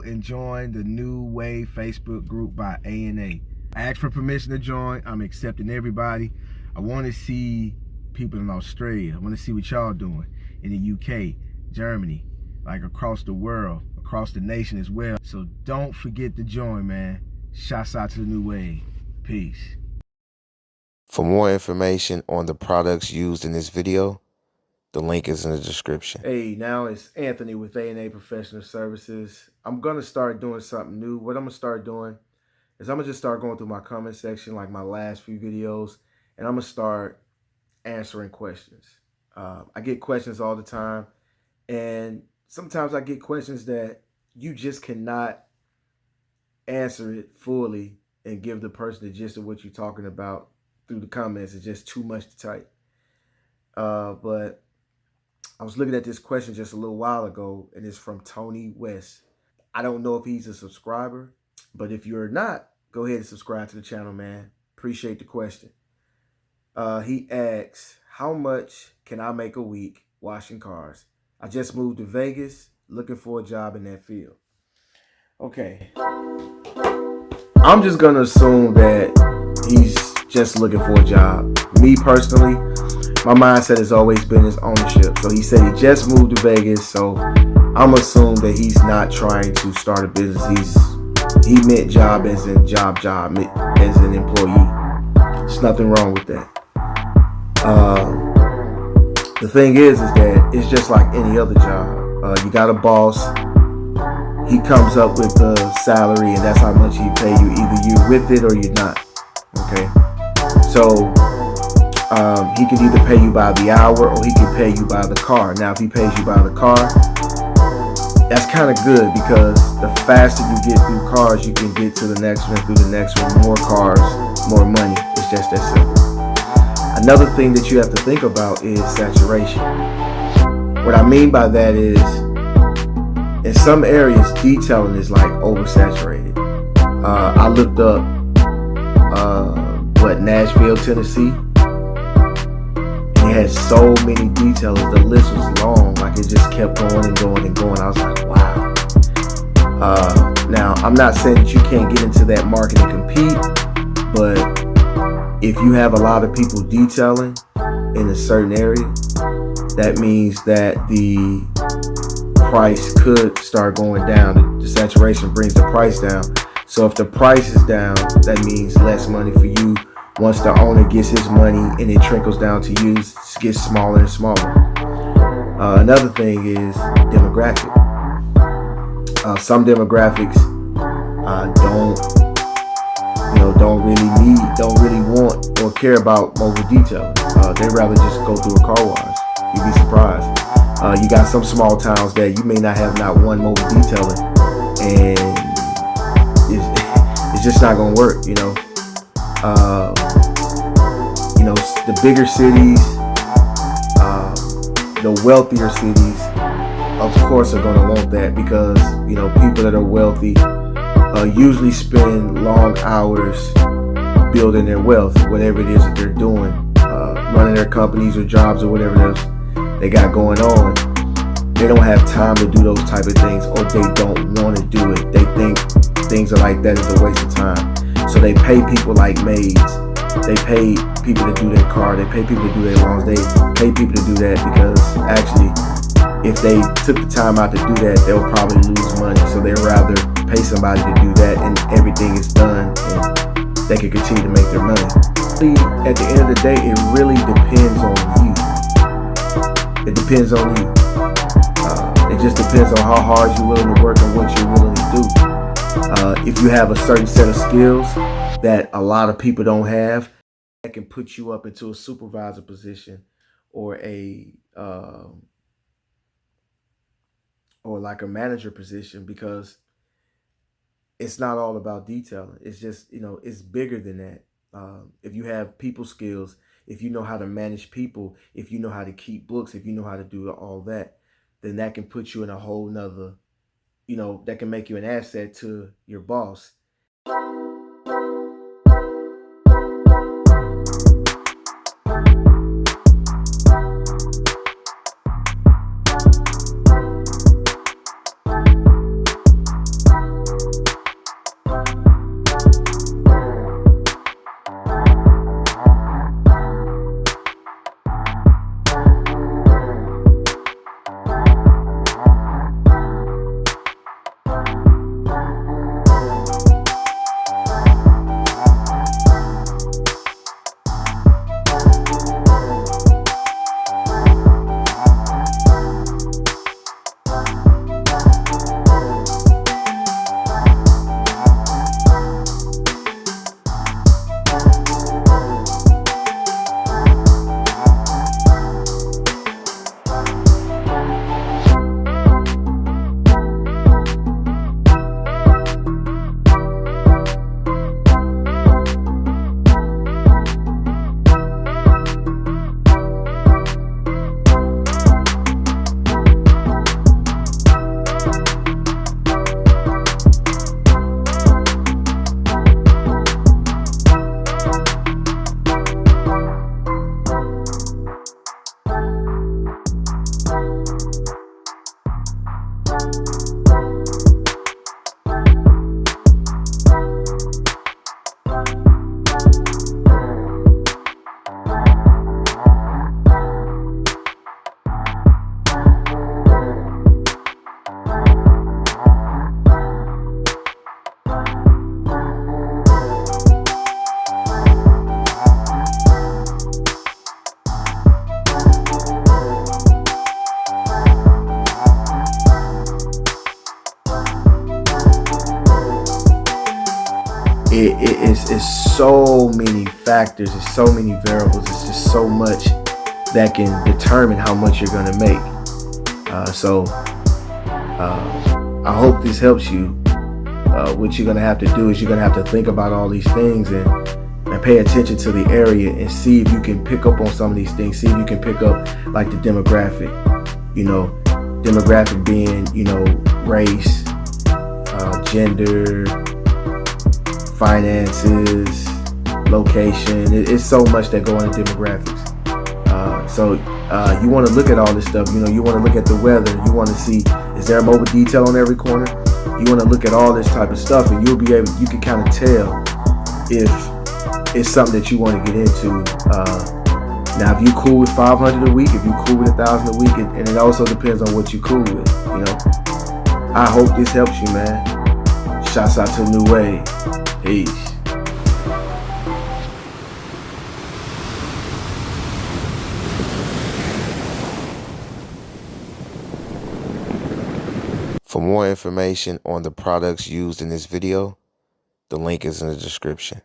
and join the New Wave Facebook group by ANA. I asked for permission to join. I'm accepting everybody. I want to see people in Australia. I want to see what y'all doing in the UK, Germany, like across the world, across the nation as well. So don't forget to join, man. Shouts out to the New Wave. Peace. For more information on the products used in this video, the link is in the description. Hey, now it's Anthony with ANA Professional Services. I'm going to start doing something new. What I'm going to start doing is I'm going to just start going through my comment section like my last few videos, and I'm going to start answering questions. I get questions all the time, and sometimes I get questions that you just cannot answer it fully and give the person the gist of what you're talking about through the comments. It's just too much to type. But I was looking at this question just a little while ago, and it's from Tony West. I don't know if he's a subscriber, but if you're not, go ahead and subscribe to the channel, man. Appreciate the question. He asks, how much can I make a week washing cars? I just moved to Vegas, looking for a job in that field. Okay. I'm just going to assume that he's just looking for a job. Me personally, my mindset has always been his ownership. So he said he just moved to Vegas, so I'm assuming that he's not trying to start a business. He meant job as in job, as an employee. There's nothing wrong with that. The thing is that it's just like any other job. You got a boss. He comes up with the salary, and that's how much he pay you. Either you're with it or you're not. Okay. So he can either pay you by the hour or he can pay you by the car. Now, if he pays you by the car, that's kind of good, because the faster you get through cars, you can get to the next one, through the next one. More cars, more money. It's just that simple. Another thing that you have to think about is saturation. What I mean by that is, in some areas, detailing is like oversaturated. I looked up Nashville, Tennessee. It had so many detailers. The list was long. Like, it just kept going and going and going. I was like, wow. Now, I'm not saying that you can't get into that market and compete, but if you have a lot of people detailing in a certain area, that means that the price could start going down. The saturation brings the price down. So if the price is down, that means less money for you. Once the owner gets his money and it trickles down to you, it gets smaller and smaller. Another thing is demographic. Some demographics don't really want or care about mobile detailing. They'd rather just go through a car wash. You'd be surprised. You got some small towns that you may not have not one mobile detailing, and it's just not gonna work, you know. The bigger cities, the wealthier cities, of course, are gonna want that, because people that are wealthy usually spend long hours building their wealth, whatever it is that they're doing, running their companies or jobs or whatever else they got going on. They don't have time to do those type of things, or they don't want to do it. They think things are like that is a waste of time. So they pay people like maids. They pay people to do their car. They pay people to do their lawns. They pay people to do that because actually, if they took the time out to do that, they'll probably lose money. So they'd rather pay somebody to do that, and everything is done, and they can continue to make their money. At the end of the day, it really depends on you. It depends on you. It just depends on how hard you're willing to work and what you're willing to do. If you have a certain set of skills that a lot of people don't have, that can put you up into a supervisor position or like a manager position, because it's not all about detailing. It's just, it's bigger than that. If you have people skills, if you know how to manage people, if you know how to keep books, if you know how to do all that, then that can put you in a whole nother, that can make you an asset to your boss. It's so many factors, it's so many variables, it's just so much that can determine how much you're going to make. So I hope this helps you. What you're going to have to do is you're going to have to think about all these things and pay attention to the area and see if you can pick up on some of these things. See if you can pick up like the demographic, demographic being, race, gender, finances, location. It's so much that go into demographics. So you want to look at all this stuff. You want to look at the weather. You want to see, is there a mobile detail on every corner? You want to look at all this type of stuff, and you can kind of tell if it's something that you want to get into. Now, if you cool with 500 a week, if you cool with 1,000 a week, and it also depends on what you cool with. I hope this helps you, man. Shouts out to New Wave. Peace. For more information on the products used in this video, the link is in the description.